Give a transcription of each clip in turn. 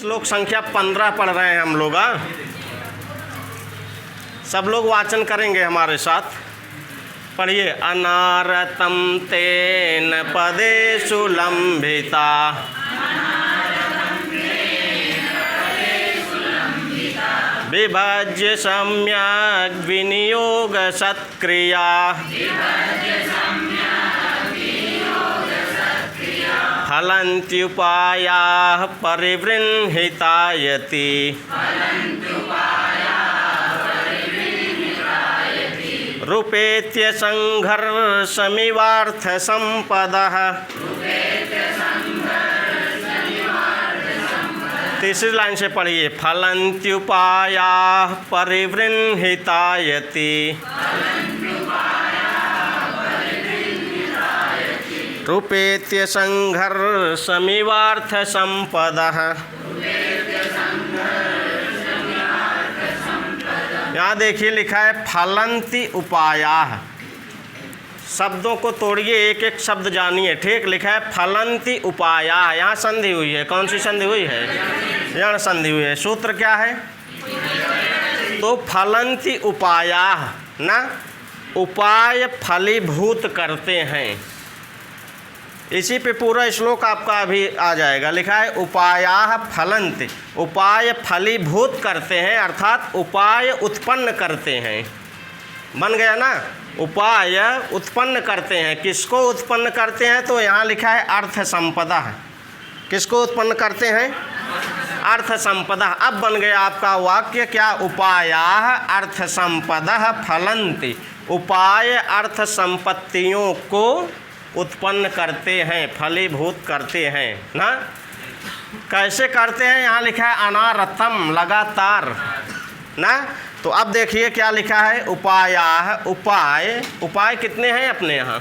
श्लोक संख्या 15 पढ़ रहे हैं हम लोग। सब लोग वाचन करेंगे हमारे साथ। पढ़िए। अनारतं तेन पदेषु लंभिता विभज्य सम्यग् विनियोग सत्क्रिया फलन्त्युपायाः परिवृंहितायति रूपेत्य संघर्षमिवार्थसंपदः। तीसरी लाइन से पढ़िए। फलन्त्युपायाः परिवृंहितायति रूपेत्य संघर्षमिवार्थसंपदः। यहाँ देखिए लिखा है फलन्ति उपायाः। शब्दों को तोड़िए, एक एक शब्द जानिए। ठीक लिखा है फलन्ति उपायाः। यहाँ संधि हुई है। कौन सी संधि हुई है? यहाँ संधि हुई है। सूत्र क्या है? तो फलन्ति उपायाः ना, उपाय फलीभूत करते हैं। इसी पे पूरा श्लोक आपका अभी आ जाएगा। लिखा है उपायाः फलन्ति, उपाय फलीभूत करते हैं, अर्थात उपाय उत्पन्न करते हैं। बन गया ना? उपाय उत्पन्न करते हैं। किसको उत्पन्न करते हैं? तो यहाँ लिखा है अर्थ संपदा। किसको उत्पन्न करते हैं? अर्थ संपदा। अब बन गया आपका वाक्य क्या? उपायाः अर्थ संपदा फलन्ति। उपाय अर्थ संपत्तियों को उत्पन्न करते हैं, फलीभूत करते हैं ना। कैसे करते हैं? यहाँ लिखा है अनारतम, लगातार ना। तो अब देखिए क्या लिखा है। उपायाः, उपाय, उपाय कितने हैं अपने यहाँ?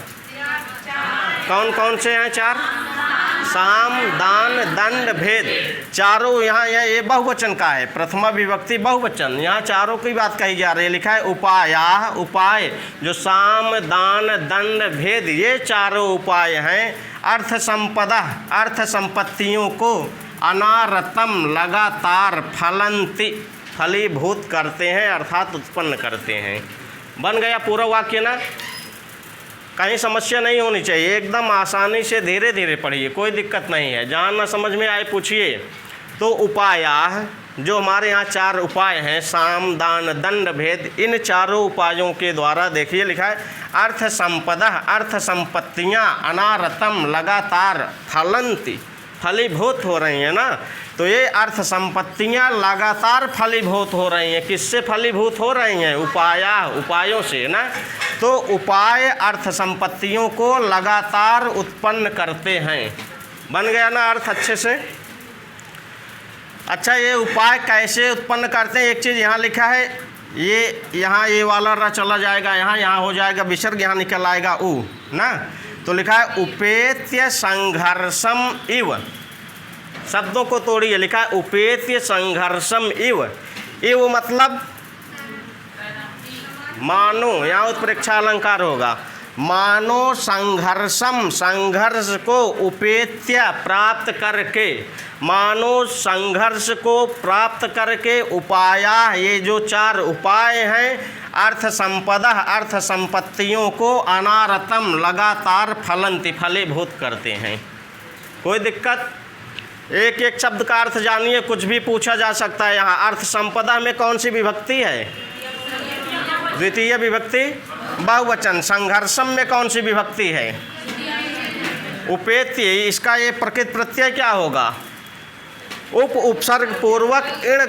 कौन कौन से हैं? 4। साम दान दंड भेद, चारों यहाँ ये बहुवचन का है। प्रथमा विभक्ति बहुवचन। यहाँ चारों की बात कही जा रही है। लिखा है उपायाः, उपाय जो साम दान दंड भेद, ये चारों उपाय हैं अर्थ संपदा, अर्थ संपत्तियों को अनारतम, लगातार फलन्ति, फलीभूत करते हैं, अर्थात उत्पन्न करते हैं। बन गया पूरा वाक्य ना। कहीं समस्या नहीं होनी चाहिए। एकदम आसानी से धीरे धीरे पढ़िए, कोई दिक्कत नहीं है। जहाँ ना समझ में आए पूछिए। तो उपायाः जो हमारे यहाँ 4 उपाय हैं, साम दान दंड भेद, इन चारों उपायों के द्वारा देखिए लिखा है अर्थ संपदा, अर्थ संपत्तियाँ अनारतम, लगातार फलन्ति, फलीभूत हो रही हैं ना। तो ये अर्थ संपत्तियाँ लगातार फलीभूत हो रही हैं। किससे फलीभूत हो रही हैं? उपायाः, उपायों से ना। तो उपाय अर्थ संपत्तियों को लगातार उत्पन्न करते हैं। बन गया ना अर्थ अच्छे से। अच्छा, ये उपाय कैसे उत्पन्न करते हैं? एक चीज़ यहाँ लिखा है, ये यहाँ ये वाला र चला जाएगा, यहाँ हो जाएगा विसर्ग, यहाँ निकल आएगा उ ना। तो लिखा है उपेत्य संघर्षम इव। शब्दों को तोड़िए। लिखा है उपेत्य संघर्षम इव। इव मतलब मानो, यहाँ उत्प्रेक्षा अलंकार होगा। मानो संघर्षम, संघर्ष को उपेत्य, प्राप्त करके, मानो संघर्ष को प्राप्त करके उपायाः, ये जो 4 उपाय हैं अर्थ संपदा, अर्थ संपत्तियों को अनारतम, लगातार फलन्ति, फलीभूत करते हैं। कोई दिक्कत? एक एक शब्द का अर्थ जानिए, कुछ भी पूछा जा सकता है। यहाँ अर्थ संपदा में कौन सी विभक्ति है? द्वितीय विभक्ति बहुवचन। संघर्षम में कौन सी विभक्ति है? उपेत्य। इसका ये प्रकृत प्रत्यय क्या होगा? उपसर्ग पूर्वक इण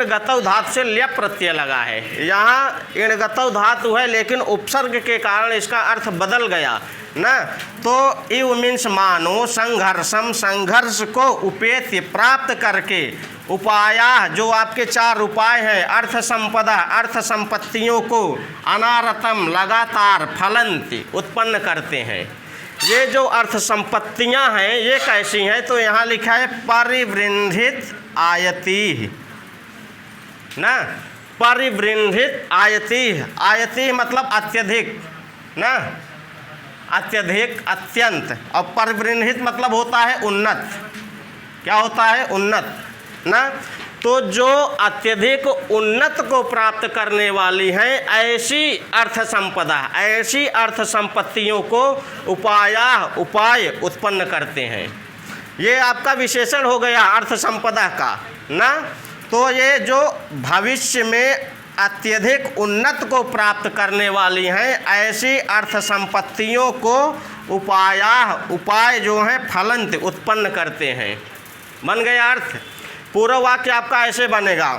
गतौ धातु से ल्यप प्रत्यय लगा है। यहाँ इण गतौ धातु है, लेकिन उपसर्ग के कारण इसका अर्थ बदल गया ना। तो इव मीन्स मानो संघर्षम, संघर्ष को उपेत्य, प्राप्त करके, उपायाः जो आपके 4 उपाय हैं अर्थ संपदा, अर्थ संपत्तियों को अनारतम, लगातार फलन्ति, उत्पन्न करते हैं। ये जो अर्थ संपत्तियां हैं ये कैसी हैं? तो यहाँ लिखा है परिवृंधित आयति ना। परिवृंधित आयति, आयति मतलब अत्यधिक ना, अत्यधिक, अत्यंत। और परिवृंधित मतलब होता है उन्नत। क्या होता है? उन्नत। ना। तो जो अत्यधिक उन्नत को प्राप्त करने वाली हैं ऐसी अर्थ संपदा, ऐसी अर्थ संपत्तियों को उपाय उत्पन्न करते हैं। ये आपका विशेषण हो गया अर्थ संपदा का ना। तो ये जो भविष्य में अत्यधिक उन्नत को प्राप्त करने वाली हैं ऐसी अर्थ संपत्तियों को उपाय जो है फलंत उत्पन्न करते हैं। बन गया अर्थ। पूरा वाक्य आपका ऐसे बनेगा,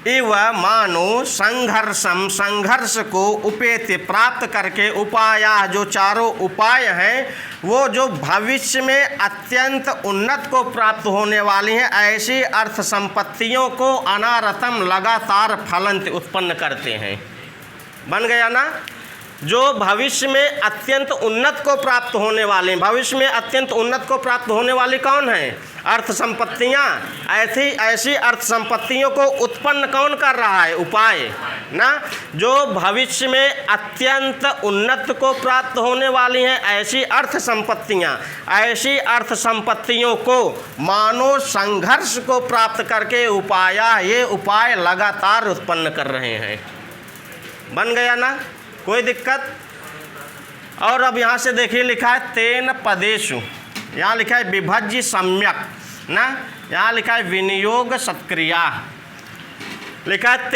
इव मानो संघर्षम, संघर्ष को उपेत्य प्राप्त करके उपाया, जो चारों उपाय हैं वो जो भविष्य में अत्यंत उन्नत को प्राप्त होने वाली हैं ऐसी अर्थ संपत्तियों को अनारतम लगातार फलंत उत्पन्न करते हैं। बन गया ना। जो भविष्य में अत्यंत उन्नत को प्राप्त होने वाले, भविष्य में अत्यंत उन्नत को प्राप्त होने वाली कौन है? अर्थ संपत्तियाँ। ऐसी अर्थ संपत्तियों को उत्पन्न कौन कर रहा है? उपाय ना। जो भविष्य में अत्यंत उन्नत को प्राप्त होने वाली हैं ऐसी अर्थ संपत्तियाँ, ऐसी अर्थ संपत्तियों को मानो संघर्ष को प्राप्त करके ये उपाय लगातार उत्पन्न कर रहे हैं। बन गया ना, कोई दिक्कत? और अब यहाँ से देखिए लिखा है तेन पदेषु, यहाँ लिखा है विभज्य सम्यक ना, यहाँ लिखा है विनियोग सत्क्रिया, लिखा है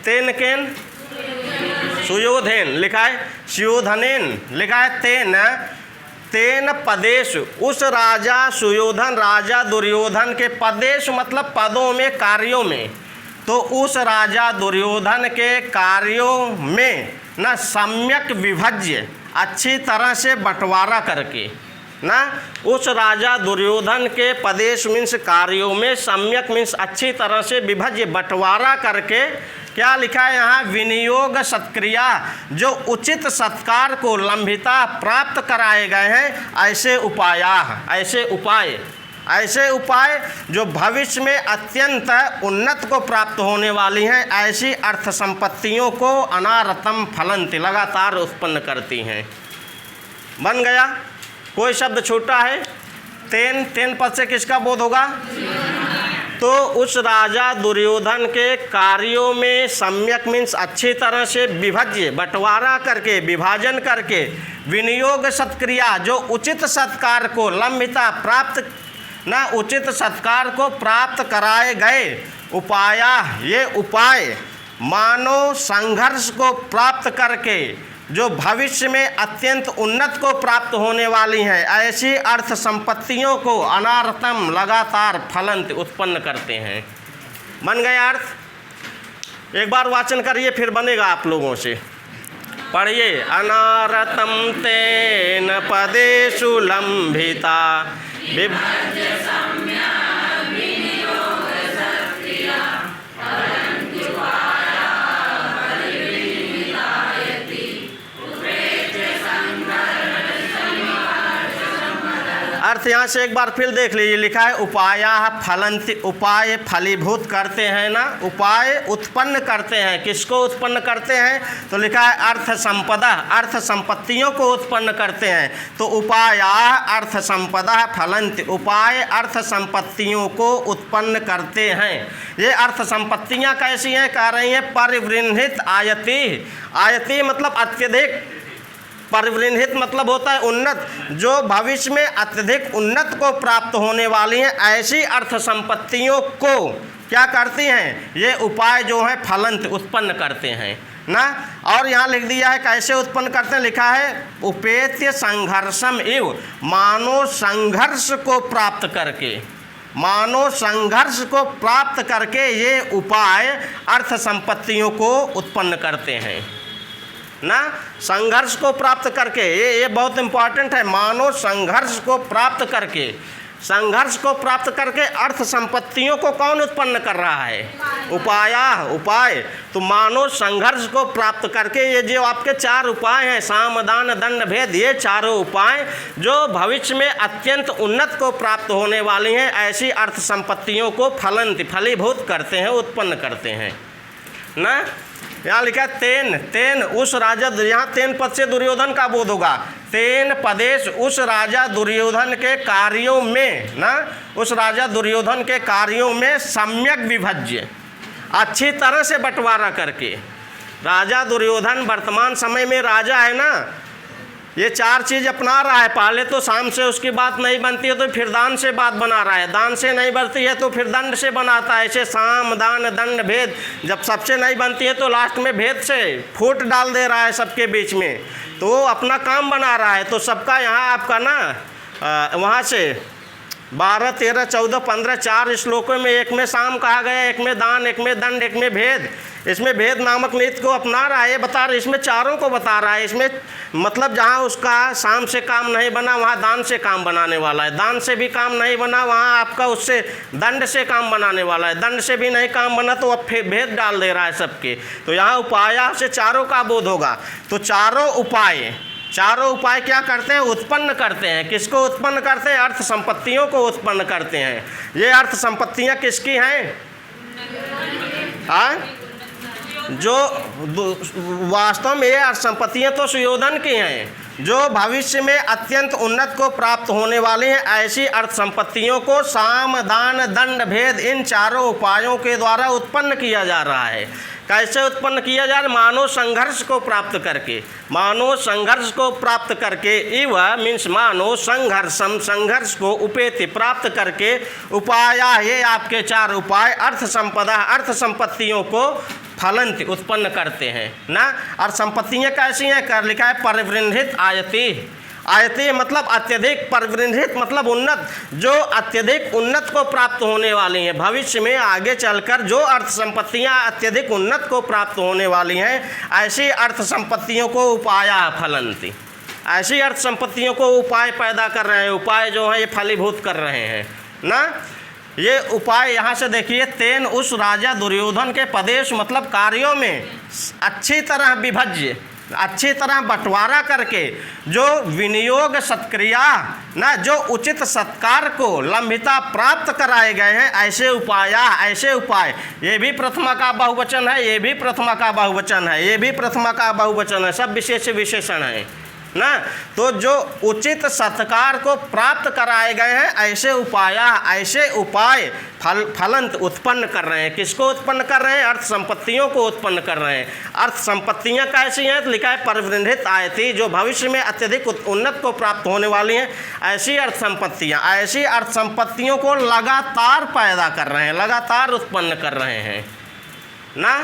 तेन केन सुयोधन, लिखा है सुयोधनेन, लिखा है तेन पदेषु, उस राजा सुयोधन, राजा दुर्योधन के पदेषु मतलब पदों में, कार्यों में। तो उस राजा दुर्योधन के कार्यों में ना सम्यक विभज्य, अच्छी तरह से बंटवारा करके ना, उस राजा दुर्योधन के पदेश मीन्स कार्यों में, सम्यक मीन्स अच्छी तरह से, विभज्य बंटवारा करके क्या लिखा है यहाँ? विनियोग सत्क्रिया, जो उचित सत्कार को लंबिता प्राप्त कराए गए हैं ऐसे उपाय जो भविष्य में अत्यंत उन्नत को प्राप्त होने वाली हैं ऐसी अर्थ संपत्तियों को अनारतम फलंत लगातार उत्पन्न करती हैं। बन गया। कोई शब्द छूटा है? तेन पद से किसका बोध होगा? तो उस राजा दुर्योधन के कार्यों में सम्यक मीन्स अच्छी तरह से, विभज्य बंटवारा करके, विभाजन करके, विनियोग सत्क्रिया जो उचित सत्कार को लंबिता प्राप्त ना, उचित सत्कार को प्राप्त कराए गए ये उपाय मानो संघर्ष को प्राप्त करके जो भविष्य में अत्यंत उन्नत को प्राप्त होने वाली हैं ऐसी अर्थ संपत्तियों को अनारतम लगातार फलंत उत्पन्न करते हैं। बन गए अर्थ। एक बार वाचन करिए फिर बनेगा आप लोगों से। पढ़िए, अनारतम तेन पदेषु लंबिता विभज्य सम्यक विनियोग सत्क्रिया फलन्ति उपाया परिविहितायति उपेत्य संघर्ष अर्थ यहाँ से एक बार फिर देख लीजिए। लिखा है उपाया फलन्ति, उपाय फलीभूत करते हैं ना, उपाय उत्पन्न करते हैं। किसको उत्पन्न करते हैं? तो लिखा है अर्थ संपदा, अर्थ संपत्तियों को उत्पन्न करते हैं। तो उपाया अर्थ संपदा फलन्ति, उपाय अर्थ संपत्तियों को उत्पन्न करते हैं। ये अर्थ संपत्तियाँ कैसी हैं? कह रही हैं परिवृन्हित आयति मतलब अत्यधिक, परिवृन्हित मतलब होता है उन्नत, जो भविष्य में अत्यधिक उन्नत को प्राप्त होने वाली हैं ऐसी अर्थ संपत्तियों को क्या करती हैं? ये उपाय जो है फलंत उत्पन्न करते हैं ना। और यहाँ लिख दिया है कैसे उत्पन्न करते हैं। लिखा है उपेत्य संघर्षम इव, मानो संघर्ष को प्राप्त करके, मानो संघर्ष को प्राप्त करके ये उपाय अर्थ संपत्तियों को उत्पन्न करते हैं ना। संघर्ष को प्राप्त करके, ये बहुत इंपॉर्टेंट है। मानो संघर्ष को प्राप्त करके, संघर्ष को प्राप्त करके अर्थ संपत्तियों को कौन उत्पन्न कर रहा है? उपाय। तो मानो संघर्ष को प्राप्त करके ये जो आपके चार उपाय हैं, साम दान दंड भेद, ये चारों उपाय जो भविष्य में अत्यंत उन्नत को प्राप्त होने वाली हैं ऐसी अर्थ संपत्तियों को फलीभूत करते हैं, उत्पन्न करते हैं ना। यहाँ लिखा तेन उस राजा, यहाँ तेन पद से दुर्योधन का बोध होगा। तेन पदेश उस राजा दुर्योधन के कार्यों में ना, उस राजा दुर्योधन के कार्यों में सम्यक विभज्य, अच्छी तरह से बंटवारा करके। राजा दुर्योधन वर्तमान समय में राजा है ना, ये 4 चीज़ अपना रहा है। पहले तो साम से उसकी बात नहीं बनती है तो फिर दान से बात बना रहा है, दान से नहीं बनती है तो फिर दंड से बनाता है। ऐसे साम दान दंड भेद, जब सबसे नहीं बनती है तो लास्ट में भेद से फूट डाल दे रहा है सबके बीच में, तो वो अपना काम बना रहा है। तो सबका यहाँ आपका ना वहाँ से 12, 13, 14, 15 4 श्लोकों में, एक में साम कहा गया, एक में दान, एक में दंड, एक में भेद। इसमें भेद नामक नीति को अपना रहा है, ये बता रहा है, इसमें चारों को बता रहा है। इसमें मतलब जहाँ उसका साम से काम नहीं बना वहाँ दान से काम बनाने वाला है, दान से भी काम नहीं बना वहाँ आपका उससे दंड से काम बनाने वाला है, दंड से भी नहीं काम बना तो अब फिर भेद डाल दे रहा है सबके। तो यहाँ उपाया से चारों का बोध होगा। तो चारों उपाय क्या करते हैं? उत्पन्न करते हैं। किसको उत्पन्न करते हैं? अर्थ संपत्तियों को उत्पन्न करते हैं। ये अर्थ संपत्तियाँ किसकी हैं? हाँ, जो वास्तव में ये अर्थ संपत्तियाँ तो सुयोधन की हैं, जो भविष्य में अत्यंत उन्नत को प्राप्त होने वाली हैं। ऐसी अर्थ संपत्तियों को साम दान दंड भेद इन चारों उपायों के द्वारा उत्पन्न किया जा रहा है। कैसे उत्पन्न किया जा रहा है? मानव संघर्ष को प्राप्त करके, मानव संघर्ष को प्राप्त करके, इव मीन्स मानव संघर्षम, संघर्ष को उपेति प्राप्त करके, उपाया ये आपके 4 उपाय अर्थ संपदा, अर्थ संपत्तियों को फलंत उत्पन्न करते हैं ना। और संपत्तियाँ कैसी हैं? कर लिखा है परिवृंधित आयति। आयति मतलब अत्यधिक, परिवृंधित मतलब उन्नत, जो अत्यधिक उन्नत को प्राप्त होने वाली हैं। भविष्य में आगे चलकर जो अर्थ संपत्तियाँ अत्यधिक उन्नत को प्राप्त होने वाली हैं, ऐसी अर्थ संपत्तियों को उपाया फलंती, ऐसी अर्थ संपत्तियों को उपाय पैदा कर रहे हैं। उपाय जो है ये फलीभूत कर रहे हैं ना। ये उपाय यहाँ से देखिए, तेन उस राजा दुर्योधन के पदेश मतलब कार्यों में अच्छी तरह विभज्य, अच्छी तरह बंटवारा करके, जो विनियोग सत्क्रिया ना, जो उचित सत्कार को लंबिता प्राप्त कराए गए हैं, ऐसे उपाय। ये भी प्रथमा का बहुवचन है, ये भी प्रथमा का बहुवचन है, ये भी प्रथमा का बहुवचन है, सब विशेष विशेषण है ना। तो जो उचित सत्कार को प्राप्त कराए गए हैं, ऐसे उपाय फलंत उत्पन्न कर रहे हैं। किसको उत्पन्न कर रहे हैं? अर्थ संपत्तियों को उत्पन्न कर रहे हैं। अर्थ संपत्तियां कैसी हैं? तो लिखा है परिवृंधित आयति, जो भविष्य में अत्यधिक उन्नत को प्राप्त होने वाली हैं। ऐसी अर्थ संपत्तियों को लगातार पैदा कर रहे हैं, लगातार उत्पन्न कर रहे हैं ना।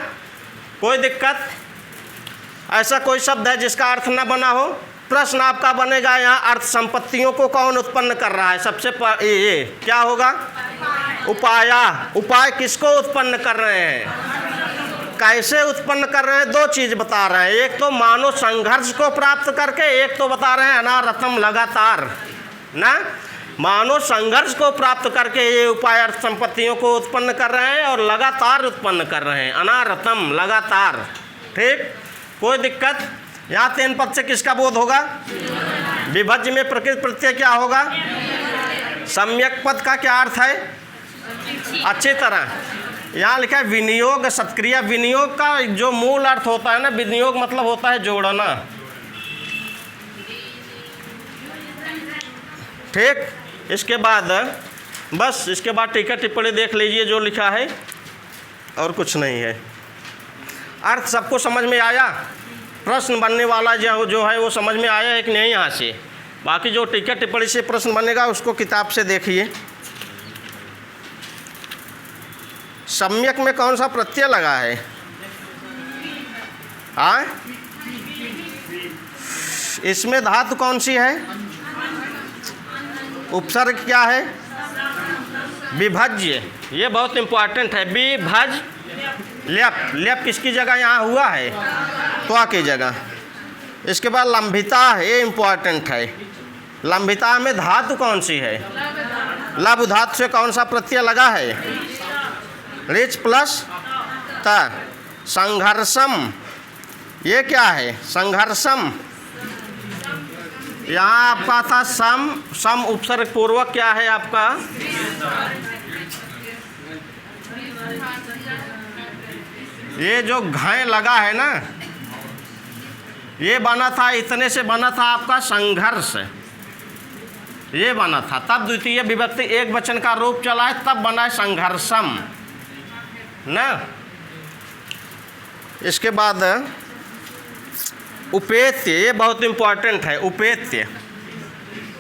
कोई दिक्कत? ऐसा कोई शब्द है जिसका अर्थ न बना हो? प्रश्न आपका बनेगा यहाँ, अर्थ संपत्तियों को कौन उत्पन्न कर रहा है? सबसे ये क्या होगा? उपाया। उपाय किसको उत्पन्न कर रहे हैं? कैसे उत्पन्न कर रहे हैं? 2 चीज़ बता रहे हैं। एक तो मानव संघर्ष को प्राप्त करके, एक तो बता रहे हैं अनारतम, लगातार ना। मानव संघर्ष को प्राप्त करके ये उपाय अर्थ संपत्तियों को उत्पन्न कर रहे हैं और लगातार उत्पन्न कर रहे हैं, अनारतम, लगातार। ठीक, कोई दिक्कत? यहाँ 3 पद से किसका बोध होगा? विभज्य में प्रकृत प्रत्यय क्या होगा? सम्यक पद का क्या अर्थ है? अच्छी तरह। यहाँ लिखा है विनियोग सत्क्रिया। विनियोग का जो मूल अर्थ होता है ना, विनियोग मतलब होता है जोड़ना। ठीक, इसके बाद बस इसके बाद टीका टिप्पणी देख लीजिए जो लिखा है, और कुछ नहीं है। अर्थ सबको समझ में आया? प्रश्न बनने वाला जो है वो समझ में आया है कि नहीं यहाँ से? बाकी जो टीका टिप्पणी से प्रश्न बनेगा उसको किताब से देखिए। सम्यक में कौन सा प्रत्यय लगा है? हाँ, इसमें धातु कौन सी है? उपसर्ग क्या है? विभज्य। ये बहुत इंपॉर्टेंट है। विभज लेप, लेप किसकी जगह यहाँ हुआ है? त्वा की जगह। इसके बाद लंबिता है, ये इंपॉर्टेंट है। लंबिता में धातु कौन सी है? लघु धातु से कौन सा प्रत्यय लगा है? रिच प्लस त। संघर्षम, ये क्या है? संघर्षम। यहाँ आपका था सम उपसर्ग पूर्वक क्या है आपका? ये जो घाय लगा है ना, ये बना था, इतने से बना था आपका संघर्ष, ये बना था। तब द्वितीय विभक्ति एक वचन का रूप चला है, तब बना है संघर्षम ना। इसके बाद उपेत्य, ये बहुत इंपॉर्टेंट है। उपेत्य,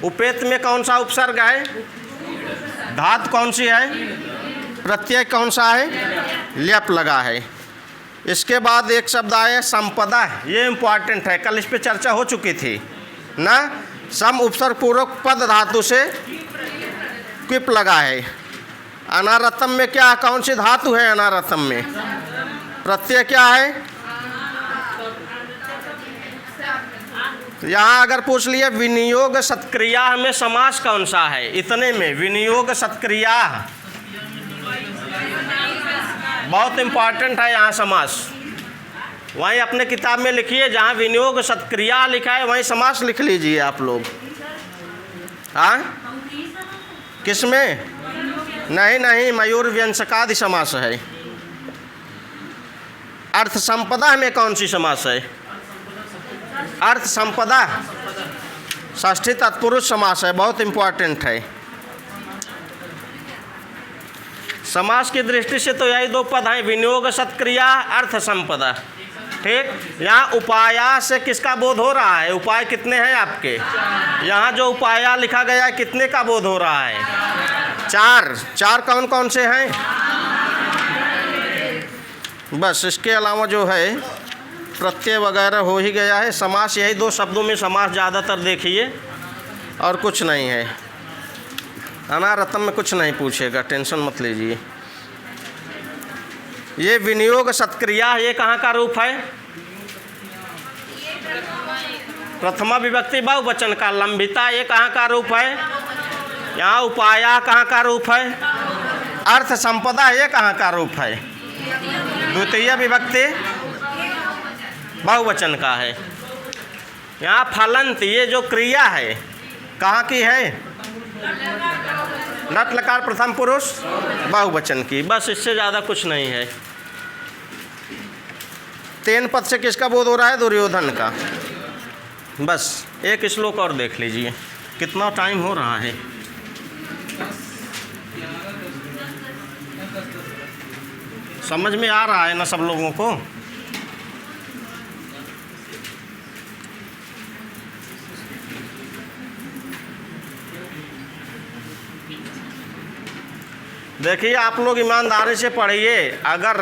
उपेत्य में कौन सा उपसर्ग है? धातु कौन सी है? प्रत्यय कौन सा है? लेप लगा है। इसके बाद एक शब्द आया संपदा, ये इंपॉर्टेंट है, कल इस पे चर्चा हो चुकी थी ना। सम उपसर्ग पूर्वक पद धातु से क्विप लगा है। अनारतम में क्या, कौन सी धातु है? अनारतम में प्रत्यय क्या है? यहाँ अगर पूछ लिया विनियोग सत्क्रिया में समास कौन सा है, इतने में विनियोग सत्क्रिया बहुत इंपॉर्टेंट है। यहाँ समास वहीं अपने किताब में लिखिए, जहाँ विनियोग सत्क्रिया लिखा है वहीं समास लिख लीजिए आप लोग। हाँ, किसमें? नहीं, मयूर व्यंजकादि समास है। अर्थ संपदा में कौन सी समास है? अर्थ संपदा षष्ठी तत्पुरुष समास है, बहुत इंपॉर्टेंट है। समास की दृष्टि से तो यही दो पद हैं, विनियोग सत्क्रिया, अर्थ संपदा। ठीक, यहाँ उपाया से किसका बोध हो रहा है? उपाय कितने हैं आपके? यहाँ जो उपाया लिखा गया है कितने का बोध हो रहा है? चार कौन कौन से हैं? बस, इसके अलावा जो है प्रत्यय वगैरह हो ही गया है। समास यही दो शब्दों में समास ज़्यादातर देखिए, और कुछ नहीं है। अनारतम में कुछ नहीं पूछेगा, टेंशन मत लीजिए। ये विनियोग सत्क्रिया, ये कहाँ का रूप है? प्रथमा विभक्ति बहुवचन का। लंबिता, ये कहाँ का रूप है? यहाँ उपाया कहाँ का रूप है? अर्थ संपदा, ये कहाँ का रूप है? द्वितीय विभक्ति बहुवचन का है। यहाँ फलंत, ये जो क्रिया है कहाँ की है? लट लकार प्रथम पुरुष बहुवचन की। बस, इससे ज़्यादा कुछ नहीं है। तेन पद से किसका बोध हो रहा है? दुर्योधन का। बस, एक श्लोक और देख लीजिए, कितना टाइम हो रहा है। समझ में आ रहा है ना सब लोगों को? देखिए, आप लोग ईमानदारी से पढ़िए। अगर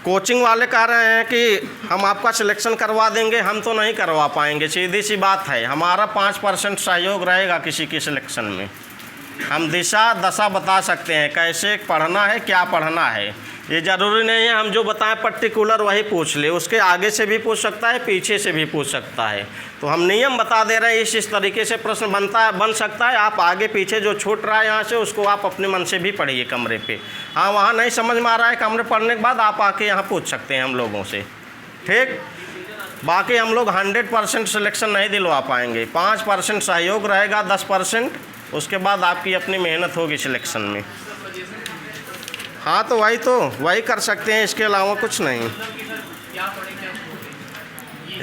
कोचिंग वाले कह रहे हैं कि हम आपका सिलेक्शन करवा देंगे, हम तो नहीं करवा पाएंगे, सीधी सी बात है। हमारा 5% सहयोग रहेगा किसी की सिलेक्शन में। हम दिशा दशा बता सकते हैं, कैसे पढ़ना है, क्या पढ़ना है। ये ज़रूरी नहीं है हम जो बताएं पर्टिकुलर वही पूछ ले, उसके आगे से भी पूछ सकता है, पीछे से भी पूछ सकता है। तो हम नियम बता दे रहे हैं, इस तरीके से प्रश्न बन सकता है। आप आगे पीछे जो छूट रहा है यहाँ से, उसको आप अपने मन से भी पढ़िए कमरे पे। हाँ, वहाँ नहीं समझ में आ रहा है, कमरे पढ़ने के बाद आप आके यहाँ पूछ सकते हैं हम लोगों से। ठीक, बाकी हम लोग 100% सिलेक्शन नहीं दिलवा पाएंगे। 5% सहयोग रहेगा, 10%, उसके बाद आपकी अपनी मेहनत होगी सिलेक्शन में। हाँ, तो वही कर सकते हैं, इसके अलावा कुछ नहीं।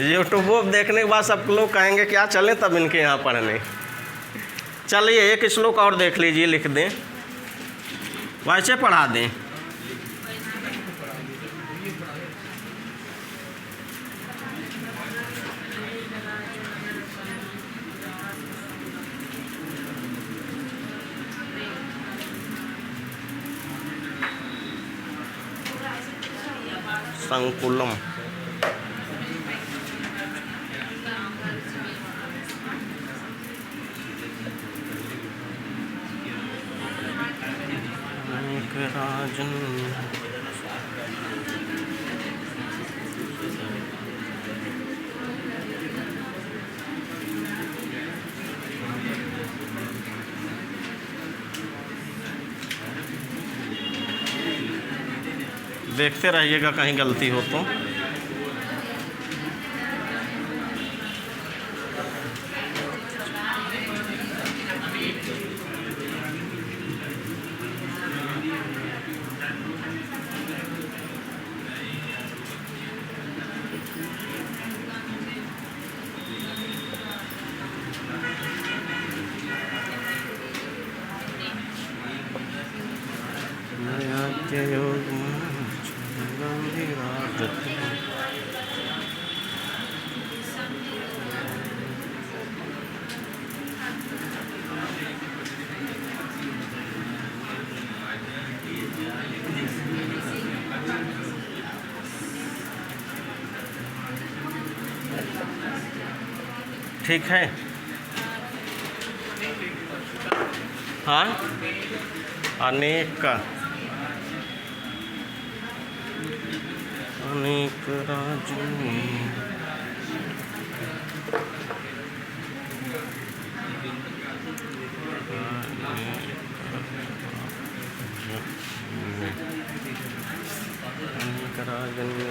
यूट्यूब देखने के बाद सब लोग कहेंगे क्या चलें तब इनके यहाँ पढ़ने। चलिए, एक श्लोक और देख लीजिए, लिख दें, वैसे पढ़ा दें। संकुलम, राजन, देखते रहिएगा कहीं गलती हो तो। ठीक है। हाँ, अनेक अनेक राजू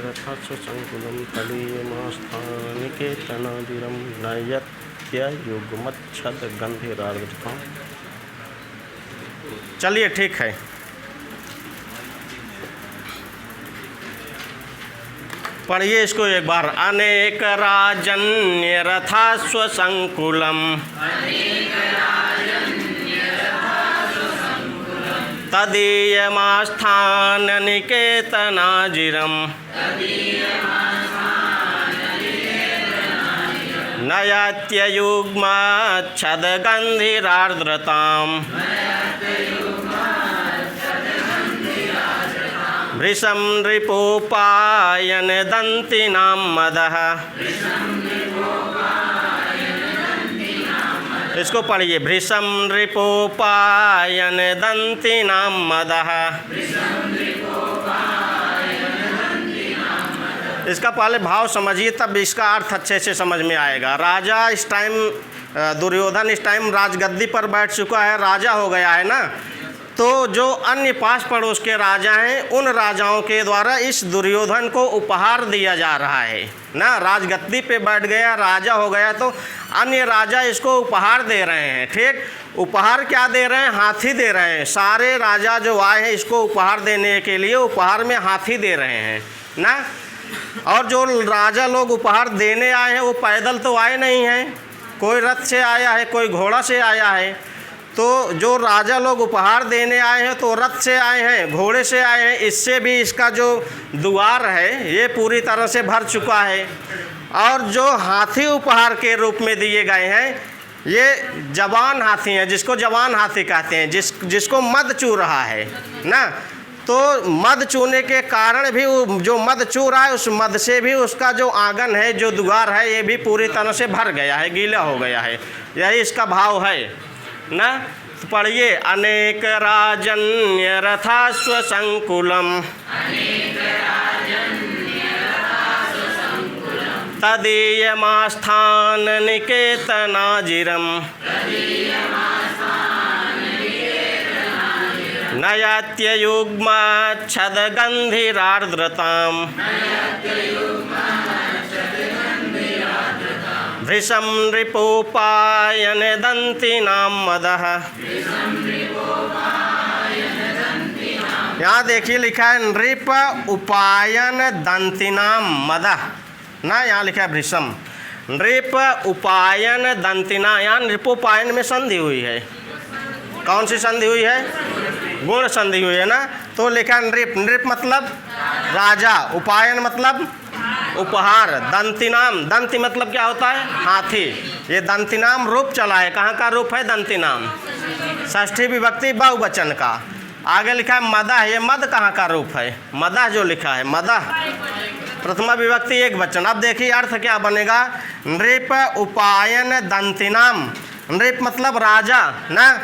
रथास्वसंकुलं तदीयमास्थानिकेतनादिरं नयत्ययुग्मच्छदगन्धिरार्द्रतां। चलिए ठीक है। पढ़िए इसको एक बार। अनेक राजन्य रथास्वसंकुलम तदीयमास्थाननिकेतनाजिरं नयत्ययुग्मच्छदगन्धिरार्द्रताम् भृशं नृपोपायन दन्तिनां मदः। इसको पढ़िए। भृशं नृपोपायन दन्तिनां मदः। इसका पहले भाव समझिए, तब इसका अर्थ अच्छे से समझ में आएगा। राजा इस टाइम, दुर्योधन इस टाइम राजगद्दी पर बैठ चुका है, राजा हो गया है ना। तो जो अन्य पास पड़ोस के राजा हैं, उन राजाओं के द्वारा इस दुर्योधन को उपहार दिया जा रहा है ना। राजगद्दी पे बैठ गया, राजा हो गया, तो अन्य राजा इसको उपहार दे रहे हैं। ठीक, उपहार क्या दे रहे हैं? हाथी दे रहे हैं। सारे राजा जो आए हैं इसको उपहार देने के लिए उपहार में हाथी दे रहे हैं ना। और जो राजा लोग उपहार देने आए हैं वो पैदल तो आए नहीं हैं, कोई रथ से आया है, कोई घोड़ा से आया है। तो जो राजा लोग उपहार देने आए हैं तो रथ से आए हैं, घोड़े से आए हैं। इससे भी इसका जो द्वार है ये पूरी तरह से भर चुका है। और जो हाथी उपहार के रूप में दिए गए हैं ये जवान हाथी हैं, जिसको जवान हाथी कहते हैं, जिसको मद चू रहा है ना। तो मद चूने के कारण भी जो मद चू रहा है उस मद से भी उसका जो आंगन है, जो द्वार है, ये भी पूरी तरह से भर गया है, गीला हो गया है। यही इसका भाव है ना। तो पढ़िए। अनेक राजन्य रथास्वसंकुलम तदीयमास्थाननिकेतनाजिरं नयत्ययुग्मच्छदगन्धिरार्द्रतां भृशं नृपोपायन दन्तिनां मदः। यहाँ देखिए लिखा है नृप उपायन दंतिनाम मदः ना। यहाँ लिखा है भृशम। नृप उपायन दंतिना, यहाँ नृपोपायन में संधि हुई है। कौन सी संधि हुई है? गुण संधि हुई है ना। तो लिखा है नृप। नृप मतलब राजा, उपायन मतलब उपहार, दंतिनाम, दंति मतलब क्या होता है? हाथी। ये दंतिनाम रूप चला है। कहाँ का रूप है? दंतिनाम, षष्ठी विभक्ति बहुवचन का। आगे लिखा है मदः। ये मद कहाँ का रूप है? मदः जो लिखा है, मदः प्रथमा विभक्ति एक वचन। अब देखिए अर्थ क्या बनेगा। नृप उपायन दंतिनाम। नृप मतलब राजा ना।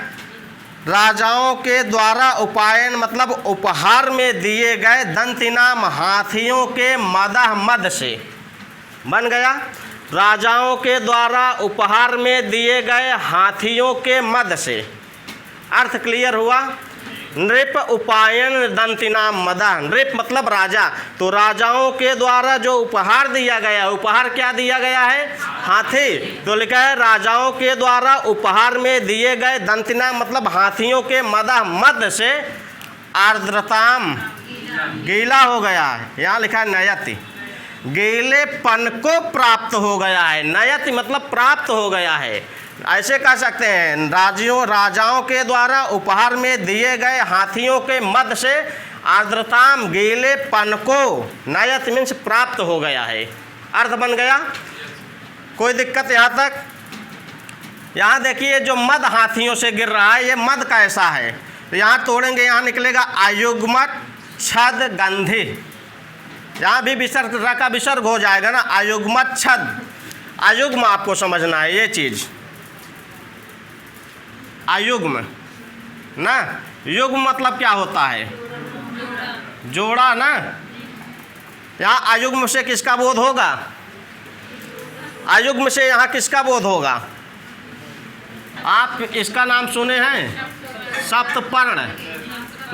राजाओं के द्वारा उपायन मतलब उपहार में दिए गए, दंतिनाम हाथियों के मदः मद से बन गया। राजाओं के द्वारा उपहार में दिए गए हाथियों के मद से। अर्थ क्लियर हुआ। नृप उपायन दंतिनाम मदः। नृप मतलब राजा, तो राजाओं के द्वारा जो उपहार दिया गया, उपहार क्या दिया गया है? हाथी। तो लिखा है राजाओं के द्वारा उपहार में दिए गए, दंतिनाम मतलब हाथियों के मदः मद से आर्द्रताम गीला हो गया है। यहाँ लिखा है नयति, गीलेपन को प्राप्त हो गया है। नयति मतलब प्राप्त हो गया है। ऐसे कह सकते हैं, राजाओं के द्वारा उपहार में दिए गए हाथियों के मद से आर्द्रताम गीलेपन को नयत मीन्स प्राप्त हो गया है। अर्थ बन गया, कोई दिक्कत यहाँ तक? यहाँ देखिए जो मद हाथियों से गिर रहा है, ये मद कैसा है? तो यहाँ तोड़ेंगे, यहाँ निकलेगा अयुग्मत छद गंधि। यहाँ भी विसर्ग का विसर्ग हो जाएगा ना, अयुग्मत छद। अयुग्म आपको समझना है ये चीज़, अयुग्म ना, युग्म मतलब क्या होता है? जोड़ा ना। यहाँ अयुग्म से किसका बोध होगा? अयुग्म से यहाँ किसका बोध होगा? आप इसका नाम सुने हैं? सप्तपर्ण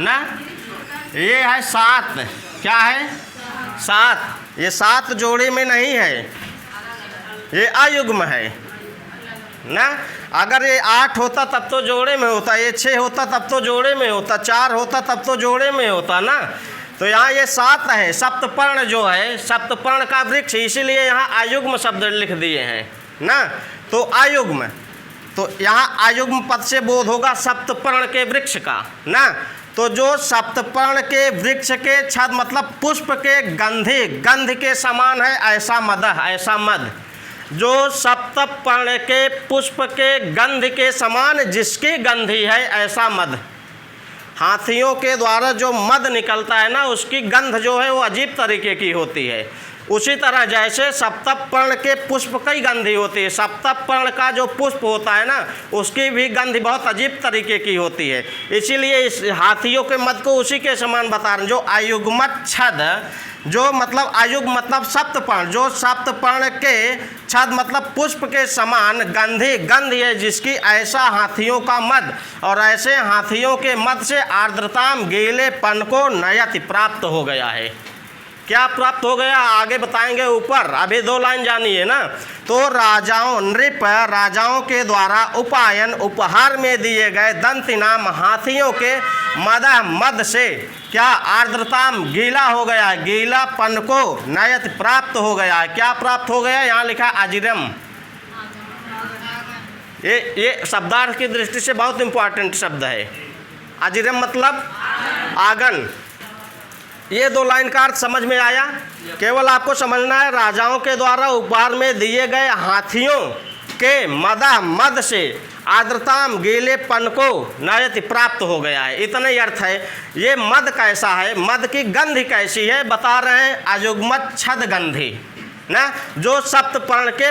ना, ये है सात। क्या है? सात। ये सात जोड़े में नहीं है, ये अयुग्म है ना। अगर ये 8 होता तब तो जोड़े में होता, ये 6 होता तब तो जोड़े में होता, 4 होता तब तो जोड़े में होता ना। तो यहाँ ये 7 है, सप्तपर्ण जो है, सप्तपर्ण का वृक्ष, इसीलिए यहाँ अयुग्म शब्द लिख दिए हैं ना। तो अयुग्म, तो यहाँ अयुग्म पद से बोध होगा सप्तपर्ण के वृक्ष का ना। तो जो सप्तपर्ण के वृक्ष के छद मतलब पुष्प के गंधे, गंध के समान है ऐसा मद, ऐसा मद। जो सप्तपर्ण के पुष्प के गंध के समान जिसकी गंधी है ऐसा मद। हाथियों के द्वारा जो मद निकलता है ना, उसकी गंध जो है वो अजीब तरीके की होती है। उसी तरह जैसे सप्तपर्ण के पुष्प की गंधी होती है, सप्तपर्ण का जो पुष्प होता है ना, उसकी भी गंध बहुत अजीब तरीके की होती है। इसीलिए इस हाथियों के मद को उसी के समान बता रहे हैं। जो अयुग्मत छद, जो मतलब अयुग्म मतलब सप्तपर्ण, जो सप्तपर्ण के छद मतलब पुष्प के समान गंधी, गंध है जिसकी, ऐसा हाथियों का मद। और ऐसे हाथियों के मद से आर्द्रताम गीलेपन को नयति प्राप्त हो गया है। क्या प्राप्त हो गया आगे बताएंगे ऊपर, अभी 2 लाइन जानिए ना। तो राजाओं, नृप राजाओं के द्वारा उपायन उपहार में दिए गए दंती नाम हाथियों के मद से क्या आर्द्रताम गीला हो गया, गीलापन को नयत प्राप्त हो गया। क्या प्राप्त हो गया? यहाँ लिखा अजिरम। ये शब्दार्थ की दृष्टि से बहुत इंपॉर्टेंट शब्द है। अजिरम मतलब आगन। ये 2 लाइन का अर्थ समझ में आया? केवल आपको समझना है राजाओं के द्वारा उपहार में दिए गए हाथियों के मद से आर्द्रताम गीलेपन को नयति प्राप्त हो गया है, इतना ही अर्थ है। ये मद कैसा है, मद की गंध कैसी है बता रहे हैं, अयुग्मत छद गंधी ना, जो सप्तपर्ण के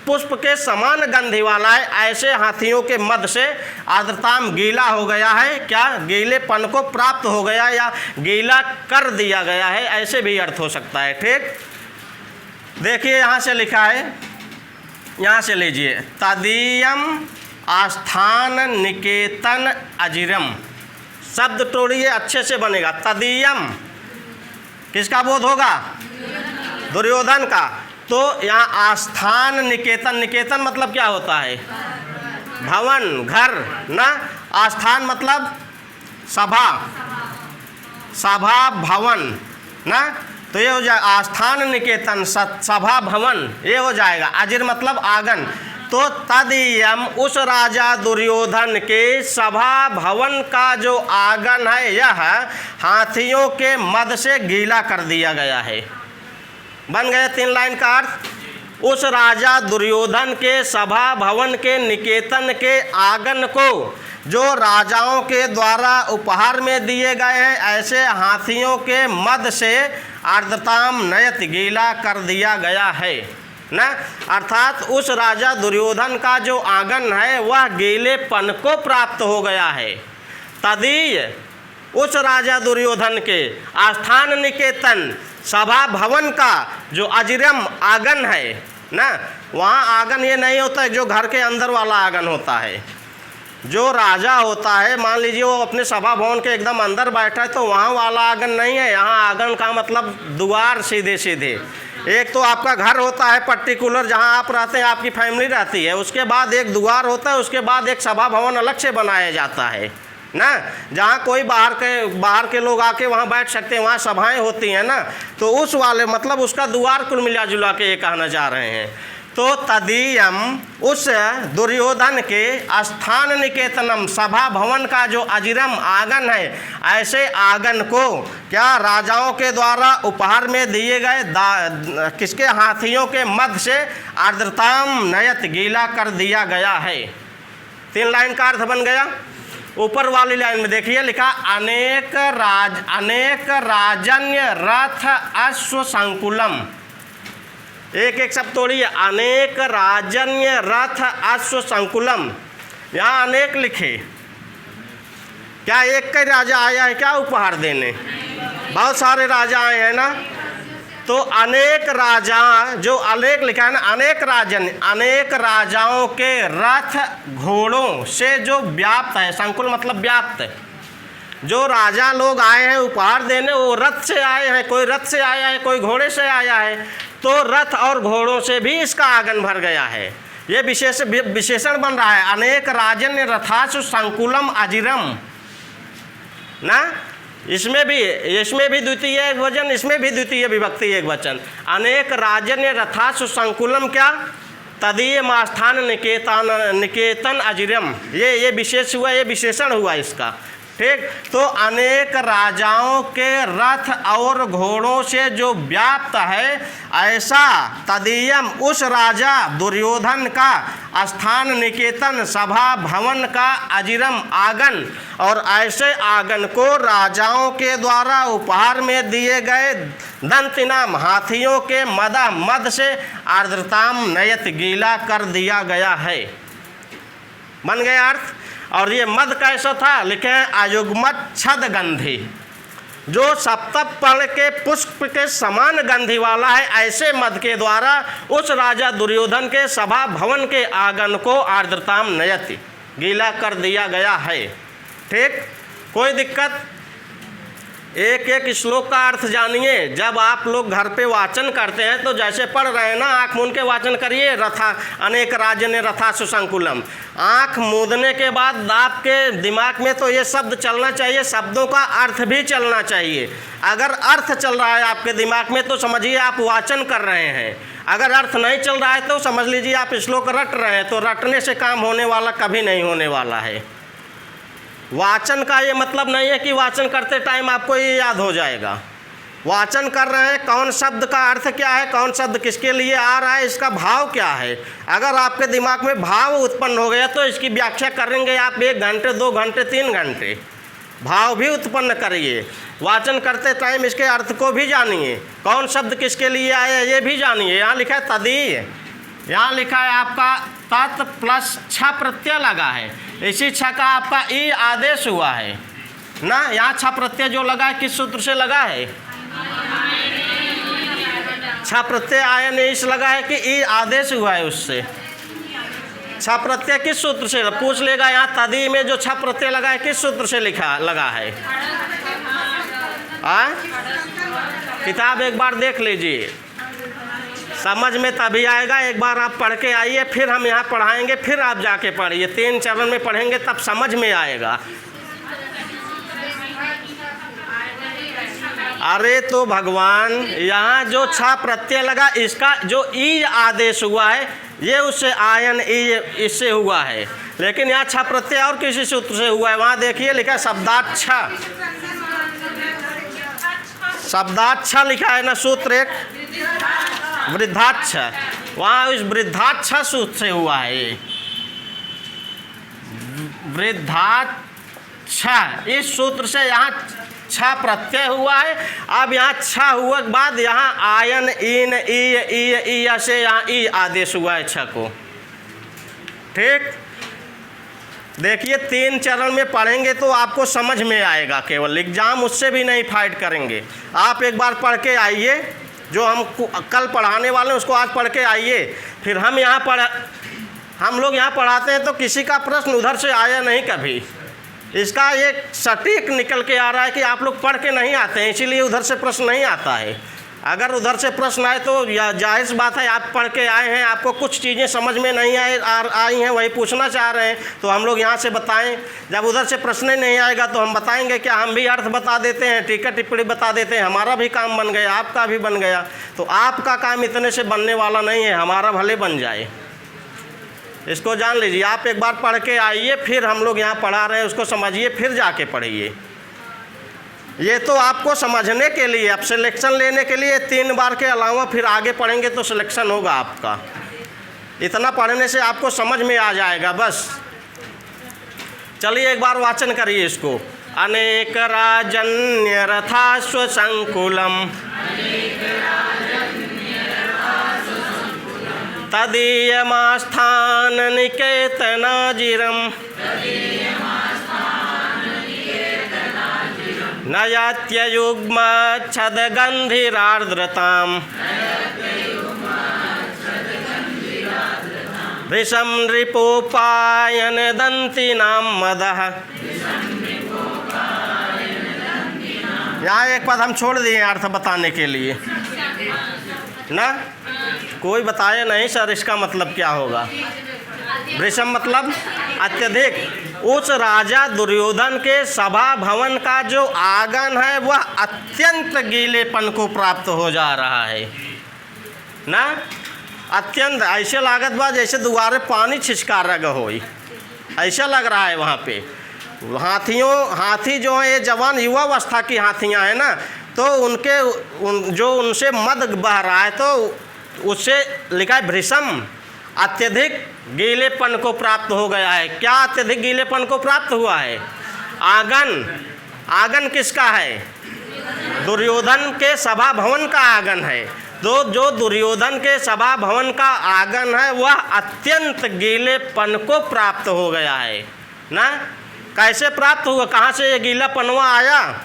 पुष्प के समान गंधी वाला है, ऐसे हाथियों के मद से आर्द्रताम गीला हो गया है। क्या? गीलेपन को प्राप्त हो गया या गीला कर दिया गया है, ऐसे भी अर्थ हो सकता है। ठीक, देखिए यहाँ से लिखा है, यहाँ से लीजिए, तदीयम आस्थान निकेतन अजिरम। शब्द तोड़िए अच्छे से बनेगा। तदीयम किसका बोध होगा? दुर्योधन का। तो यहाँ आस्थान निकेतन, निकेतन मतलब क्या होता है? भवन, घर ना। आस्थान मतलब सभा, सभा भवन ना। तो ये हो जाए आस्थान निकेतन सभा भवन, ये हो जाएगा। अजिर मतलब आंगन। तो तदीयम उस राजा दुर्योधन के सभा भवन का जो आंगन है, यह हाथियों के मद से गीला कर दिया गया है। बन गया 3 लाइन का अर्थ। उस राजा दुर्योधन के सभा भवन के निकेतन के आंगन को जो राजाओं के द्वारा उपहार में दिए गए हैं, ऐसे हाथियों के मद से आर्द्रताम नयत गीला कर दिया गया है ना। अर्थात उस राजा दुर्योधन का जो आंगन है वह गीलेपन को प्राप्त हो गया है। तदीय उस राजा दुर्योधन के आस्थान निकेतन सभा भवन का जो अजिरम आंगन है ना, वहाँ आंगन ये नहीं होता है जो घर के अंदर वाला आंगन होता है। जो राजा होता है, मान लीजिए वो अपने सभा भवन के एकदम अंदर बैठा है, तो वहाँ वाला आंगन नहीं है। यहाँ आंगन का मतलब द्वार सीधे सीधे। एक तो आपका घर होता है पर्टिकुलर जहाँ आप रहते हैं, आपकी फैमिली रहती है, उसके बाद एक द्वार होता है, उसके बाद एक सभा भवन अलग से बनाया जाता है ना, जहाँ कोई बाहर के लोग आके वहाँ बैठ सकते हैं, वहाँ सभाएं होती हैं ना। तो उस वाले मतलब उसका द्वार कुल मिला जुला के ये कहना चाह रहे हैं। तो तदीयम उस दुर्योधन के स्थान निकेतनम सभा भवन का जो अजिरम आंगन है, ऐसे आंगन को क्या राजाओं के द्वारा उपहार में दिए गए किसके हाथियों के मध्य से आर्द्रताम नयत गीला कर दिया गया है। 3 लाइन का अर्थ बन गया। ऊपर वाली लाइन में देखिए लिखा अनेक राजन्य रथ अश्व संकुलम। एक एक शब्द तोड़िए। अनेक राजन्य रथ अश्व संकुलम। यहाँ अनेक लिखे, क्या एक का राजा आया है क्या उपहार देने? बहुत सारे राजा आए हैं ना। तो अनेक राजा, जो अनेक लिखा है ना, अनेक राजाओं के रथ घोड़ों से जो व्याप्त है, संकुल मतलब व्याप्त, जो राजा लोग आए हैं उपहार देने वो रथ से आए हैं, कोई रथ से आया है, कोई घोड़े से आया है, तो रथ और घोड़ों से भी इसका आंगन भर गया है। ये विशेषण बन रहा है अनेक राजन्य रथासु संकुलम अजिरम ना। इसमें भी द्वितीय एक वचन, इसमें भी द्वितीय विभक्ति एक वचन। अनेक राजन्य रथासु संकुलम क्या तदीय मास्थान निकेतन अजिरम। ये विशेष हुआ, ये विशेषण हुआ इसका। ठीक, तो अनेक राजाओं के रथ और घोड़ों से जो व्याप्त है, ऐसा तदीयम उस राजा दुर्योधन का स्थान निकेतन सभा भवन का अजिरम आंगन, और ऐसे आंगन को राजाओं के द्वारा उपहार में दिए गए दंतिनाम हाथियों के मद से आर्द्रताम नयत गीला कर दिया गया है। बन गया अर्थ। और ये मद कैसा था? लिखे हैं अयुग्मत छद गंधी, जो सप्तपर्ण के पुष्प के समान गंधी वाला है। ऐसे मद के द्वारा उस राजा दुर्योधन के सभा भवन के आंगन को आर्द्रताम नयति गीला कर दिया गया है। ठीक, कोई दिक्कत? एक एक श्लोक का अर्थ जानिए। जब आप लोग घर पे वाचन करते हैं तो जैसे पढ़ रहे हैं ना, आँख मूंद के वाचन करिए। रथा अनेक राजन्य रथा सुसंकुलम। आँख मूंदने के बाद आपके दिमाग में तो ये शब्द चलना चाहिए, शब्दों का अर्थ भी चलना चाहिए। अगर अर्थ चल रहा है आपके दिमाग में तो समझिए आप वाचन कर रहे हैं। अगर अर्थ नहीं चल रहा है तो समझ लीजिए आप श्लोक रट रहे हैं। तो रटने से काम होने वाला कभी नहीं होने वाला है। वाचन का ये मतलब नहीं है कि वाचन करते टाइम आपको ये याद हो जाएगा। वाचन कर रहे हैं, कौन शब्द का अर्थ क्या है, कौन शब्द किसके लिए आ रहा है, इसका भाव क्या है। अगर आपके दिमाग में भाव उत्पन्न हो गया तो इसकी व्याख्या करेंगे आप 1 घंटे 2 घंटे 3 घंटे। भाव भी उत्पन्न करिए। वाचन करते टाइम इसके अर्थ को भी जानिए, कौन शब्द किसके लिए आया ये भी जानिए। यहाँ लिखा है तदीय, यहाँ लिखा है आपका तत् प्लस छ प्रत्यय लगा है। इसी छ का आपका ई आदेश हुआ है ना। यहाँ छ प्रत्यय जो लगा है किस सूत्र से लगा है? छ प्रत्यय आयन इस लगा है कि ई आदेश हुआ है उससे। छ प्रत्यय किस सूत्र से पूछ लेगा। यहाँ तदी में जो छ प्रत्यय लगा है किस सूत्र से लगा है? किताब एक बार देख लीजिए, समझ में तभी आएगा। एक बार आप पढ़ के आइए, फिर हम यहाँ पढ़ाएंगे, फिर आप जाके पढ़िए। 3 चरण में पढ़ेंगे तब समझ में आएगा। अरे तो भगवान, यहाँ जो छ प्रत्यय लगा इसका जो ई आदेश हुआ है ये उससे आयन ई इससे हुआ है। लेकिन यहाँ छ प्रत्यय और किसी सूत्र से हुआ है। वहाँ देखिए लिखा है शब्दाक्ष, शब्दाक्ष लिखा है ना सूत्र एक, वृद्धाक्ष। वहाँ इस वृद्धाक्ष सूत्र से हुआ है। वृद्धाक्ष इस सूत्र से यहाँ छ प्रत्यय हुआ है। अब यहाँ छ हुआ के बाद यहाँ आयन इन ई से यहाँ ई आदेश हुआ है छ को। ठीक, देखिए 3 चरण में पढ़ेंगे तो आपको समझ में आएगा। केवल एग्जाम उससे भी नहीं फाइट करेंगे। आप एक बार पढ़ के आइए, जो हम कल पढ़ाने वाले हैं उसको आज पढ़ के आइए। फिर हम लोग यहाँ पढ़ाते हैं तो किसी का प्रश्न उधर से आया नहीं कभी। इसका एक सटीक निकल के आ रहा है कि आप लोग पढ़ के नहीं आते हैं, इसीलिए उधर से प्रश्न नहीं आता है। अगर उधर से प्रश्न आए तो जाहिर सी बात है, आप पढ़ के आए हैं, आपको कुछ चीज़ें समझ में नहीं आई हैं, वही पूछना चाह रहे हैं, तो हम लोग यहाँ से बताएं। जब उधर से प्रश्न ही नहीं आएगा तो हम बताएंगे क्या? हम भी अर्थ बता देते हैं, टीका टिप्पणी बता देते हैं, हमारा भी काम बन गया, आपका भी बन गया। तो आपका काम इतने से बनने वाला नहीं है, हमारा भले बन जाए, इसको जान लीजिए। आप एक बार पढ़ के आइए, फिर हम लोग यहाँ पढ़ा रहे हैं उसको समझिए, फिर जाके पढ़िए। ये तो आपको समझने के लिए, अब सिलेक्शन लेने के लिए 3 बार के अलावा फिर आगे पढ़ेंगे तो सिलेक्शन होगा आपका। इतना पढ़ने से आपको समझ में आ जाएगा बस। चलिए एक बार वाचन करिए इसको। अनेक राजन्य रथाश्व संकुलम तदीयमास्थान निकेतनाजिरम नयात्ययुग्मच्छदगन्धिरार्द्रताम् वृषं रिपोपायन दन्तिनां मदः। यहाँ एक पद हम छोड़ दिए अर्थ बताने के लिए ना, कोई बताए नहीं सर इसका मतलब क्या होगा। वृषम मतलब अत्यधिक। उस राजा दुर्योधन के सभा भवन का जो आंगन है वह अत्यंत गीलेपन को प्राप्त हो जा रहा है ना, अत्यंत। ऐसे लागत बा जैसे दुआरे पानी छिछका रग होई, ऐसा लग रहा है वहाँ पे। हाथी जो है ये जवान युवा अवस्था की हाथियाँ हैं ना, तो जो उनसे मद बह रहा है, तो उससे लिखा है भृशम, अत्यधिक गीलेपन को प्राप्त हो गया है। क्या अत्यधिक गीलेपन को प्राप्त हुआ है? आंगन किसका है? दुर्योधन के सभा भवन का आंगन है। तो जो दुर्योधन के सभा भवन का आंगन है वह अत्यंत गीलेपन को प्राप्त हो गया है ना। कैसे प्राप्त हुआ? कहाँ से ये गीलापनवा आया?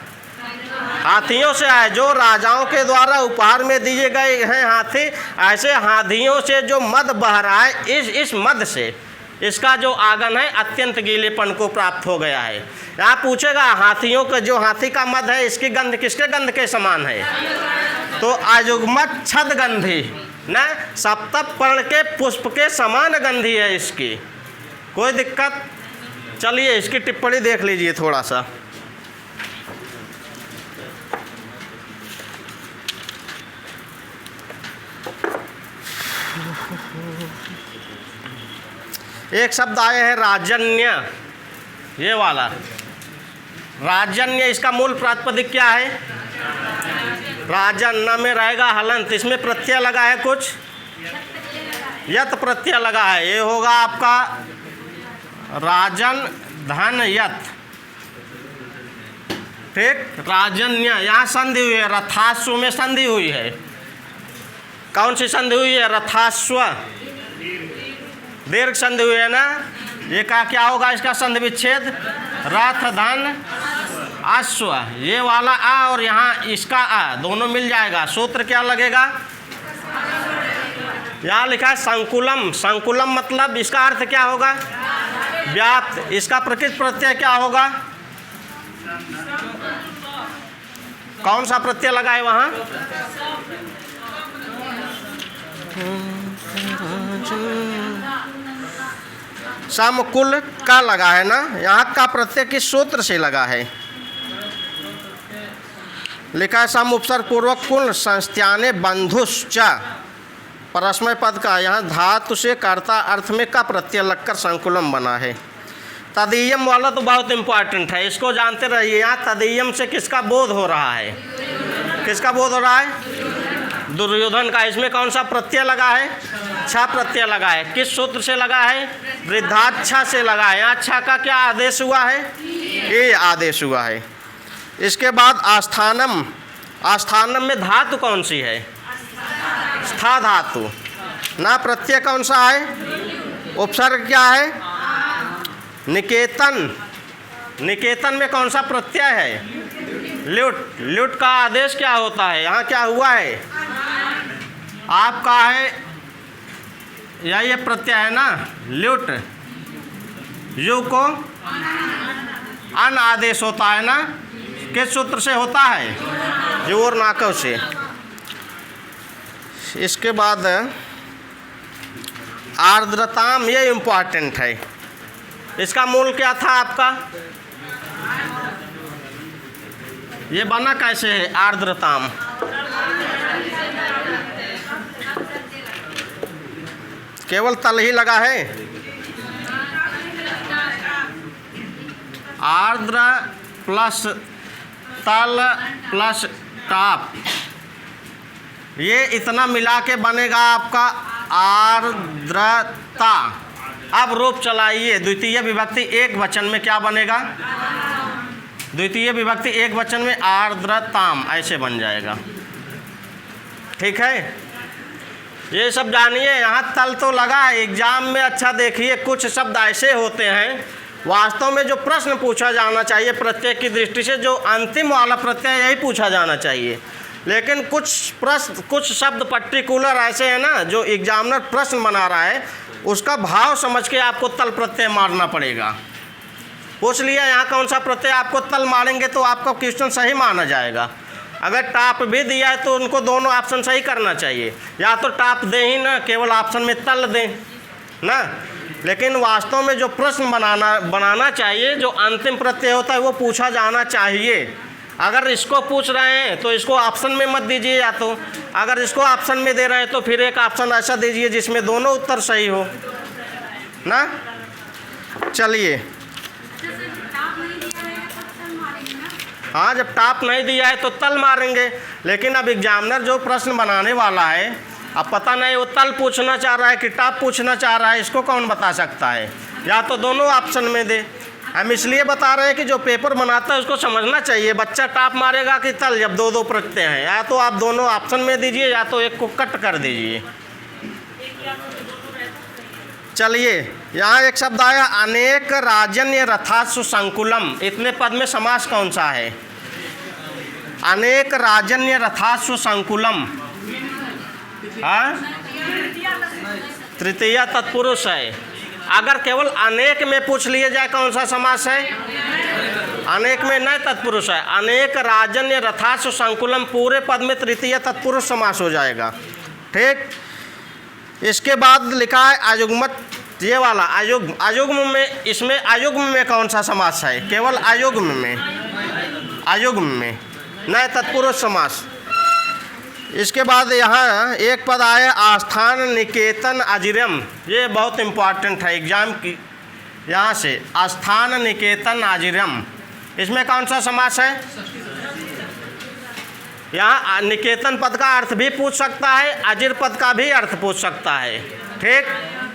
हाथियों से आए, जो राजाओं के द्वारा उपहार में दिए गए हैं हाथी। ऐसे हाथियों से जो मद बह रहा है, इस मद से इसका जो आंगन है अत्यंत गीलेपन को प्राप्त हो गया है। यहाँ पूछेगा हाथियों का, जो हाथी का मद है इसकी गंध किसके गंध के समान है? तो अयुग्मत छद गंधी न, सप्तपर्ण के पुष्प के समान गंधी है इसकी। कोई दिक्कत? चलिए इसकी टिप्पणी देख लीजिए थोड़ा सा। एक शब्द आए हैं राजन्य, ये वाला राजन्य, इसका मूल प्रातिपदिक क्या है? राजन्न में रहेगा हलंत, इसमें प्रत्यय लगा है कुछ, यत प्रत्यय लगा है। ये होगा आपका राजन धन यत, ठीक। राजन्य, यहाँ संधि हुई है, रथाश्व में संधि हुई है। कौन सी संधि हुई है? रथाश्व, दीर्घ संधि हुई है ना। ये का क्या होगा इसका संधि विच्छेद? रथ धन अश्व, ये वाला आ और यहाँ इसका आ दोनों मिल जाएगा। सूत्र क्या लगेगा? यहाँ लिखा है संकुलम। संकुलम मतलब इसका अर्थ क्या होगा? व्याप्त। इसका प्रकृत प्रत्यय क्या होगा? कौन सा प्रत्यय लगा है वहाँ? समकुल का लगा है ना। यहाँ का प्रत्यय किस सूत्र से लगा है? लिखा है सम उपसर्ग पूर्वक कुल संस्थाने बंधुश्च, परस्मय पद का। यहाँ धातु से कर्ता अर्थ में का प्रत्यय लगकर संकुलम बना है। तदीयम वाला तो बहुत इम्पोर्टेंट है, इसको जानते रहिए। यहाँ तदीयम से किसका बोध हो रहा है? किसका बोध हो रहा है? दुर्योधन का। इसमें कौन सा प्रत्यय लगा है? छा प्रत्यय लगा है। किस सूत्र से लगा है? वृद्धाच्छा से लगा है। अच्छा का क्या आदेश हुआ है? ये आदेश हुआ है। इसके बाद आस्थानम। आस्थानम में धातु कौन सी है? स्था धातु ना। प्रत्यय कौन सा है? उपसर्ग क्या है? निकेतन। निकेतन में कौन सा प्रत्यय है? ल्युट। ल्युट का आदेश क्या होता है? यहाँ क्या हुआ है? आपका है या ये प्रत्यय है ना, ल्युट। यू को अन आदेश होता है ना। किस सूत्र से होता है? जोर नाकव से। इसके बाद आर्द्रताम, ये इम्पॉर्टेंट है। इसका मूल क्या था आपका? ये बना कैसे है आर्द्रताम? केवल तल ही लगा है। आर्द्र प्लस तल प्लस टाप, ये इतना मिला के बनेगा आपका आर्द्रता। अब रूप चलाइए, द्वितीय विभक्ति एक वचन में क्या बनेगा? द्वितीय विभक्ति एक वचन में आर्द्रताम, ऐसे बन जाएगा। ठीक है, ये सब जानिए। यहाँ तल तो लगा एग्जाम में। अच्छा देखिए, कुछ शब्द ऐसे होते हैं वास्तव में जो प्रश्न पूछा जाना चाहिए प्रत्यय की दृष्टि से, जो अंतिम वाला प्रत्यय यही पूछा जाना चाहिए, लेकिन कुछ शब्द पर्टिकुलर ऐसे हैं ना जो एग्जामिनर प्रश्न बना रहा है, उसका भाव समझ के आपको तल प्रत्यय मारना पड़ेगा। पूछ लिया यहाँ कौन सा प्रत्यय, आपको तल मारेंगे तो आपका क्वेश्चन सही माना जाएगा। अगर टाप भी दिया है तो उनको दोनों ऑप्शन सही करना चाहिए, या तो टाप दें ही ना, केवल ऑप्शन में तल दें ना। लेकिन वास्तव में जो प्रश्न बनाना चाहिए, जो अंतिम प्रत्यय होता है वो पूछा जाना चाहिए। अगर इसको पूछ रहे हैं तो इसको ऑप्शन में मत दीजिए, या तो अगर इसको ऑप्शन में दे रहे हैं तो फिर एक ऑप्शन ऐसा दीजिए जिसमें दोनों उत्तर सही हो ना। चलिए, हाँ, जब टाप नहीं दिया है तो तल मारेंगे। लेकिन अब एग्जामिनर जो प्रश्न बनाने वाला है, अब पता नहीं वो तल पूछना चाह रहा है कि टाप पूछना चाह रहा है, इसको कौन बता सकता है? या तो दोनों ऑप्शन में दे। हम इसलिए बता रहे हैं कि जो पेपर बनाता है उसको समझना चाहिए बच्चा टाप मारेगा कि तल, जब दो प्रत्यय हैं। या तो आप दोनों ऑप्शन में दीजिए या तो एक को कट कर दीजिए। चलिए, यहाँ एक शब्द आया अनेक राजन्य रथाश्व संकुलम। इतने पद में समास कौन सा है? अनेक राजन्य रथाश्व संकुलम, हाँ, तृतीया तत्पुरुष है। अगर केवल अनेक में पूछ लिए जाए कौन सा समास है? अनेक में नहीं तत्पुरुष है। अनेक राजन्य रथाश्व संकुलम पूरे पद में तृतीय तत्पुरुष समास हो जाएगा। ठीक, इसके बाद लिखा है अयुग्मत, ये वाला अयुग्म। अयुग्म में, इसमें अयुग्म में कौन सा समास है? केवल अयुग्म में, अयुग्म में नहीं तत्पुरुष समास। इसके बाद यहाँ एक पद आया आस्थान निकेतन अजिरम। ये बहुत इम्पॉर्टेंट है एग्जाम की, यहाँ से आस्थान निकेतन अजिरम, इसमें कौन सा समास है? यहाँ निकेतन पद का अर्थ भी पूछ सकता है, अजिर पद का भी अर्थ पूछ सकता है। ठीक,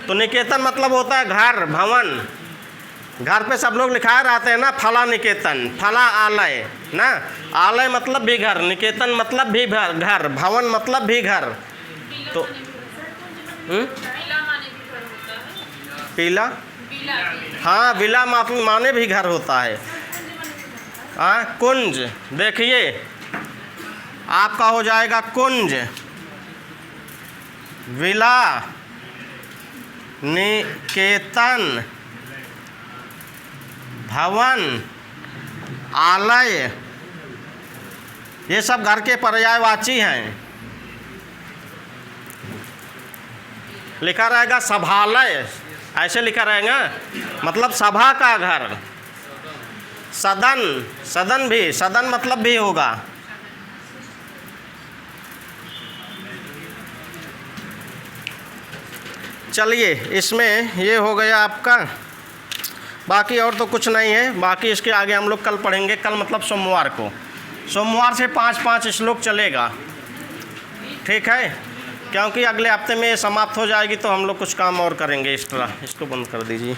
तो निकेतन मतलब होता है घर, भवन। घर पे सब लोग लिखाए रहते हैं ना, फला निकेतन, फला आलय ना। आलय मतलब भी घर, निकेतन मतलब भी घर, भवन मतलब भी घर। तो पीला, हाँ, विला माने भी घर होता है। हाँ, कुंज, देखिए आपका हो जाएगा कुंज, विला, निकेतन, भवन, आलय, ये सब घर के पर्यायवाची हैं। लिखा रहेगा सभालय, ऐसे लिखा रहेगा, मतलब सभा का घर। सदन, सदन भी, सदन मतलब भी होगा। चलिए, इसमें ये हो गया आपका। बाकी और तो कुछ नहीं है। बाकी इसके आगे हम लोग कल पढ़ेंगे। कल मतलब सोमवार को, सोमवार से 5-5 श्लोक चलेगा। ठीक है, क्योंकि अगले हफ्ते में समाप्त हो जाएगी तो हम लोग कुछ काम और करेंगे एक्स्ट्रा। इसको बंद कर दीजिए।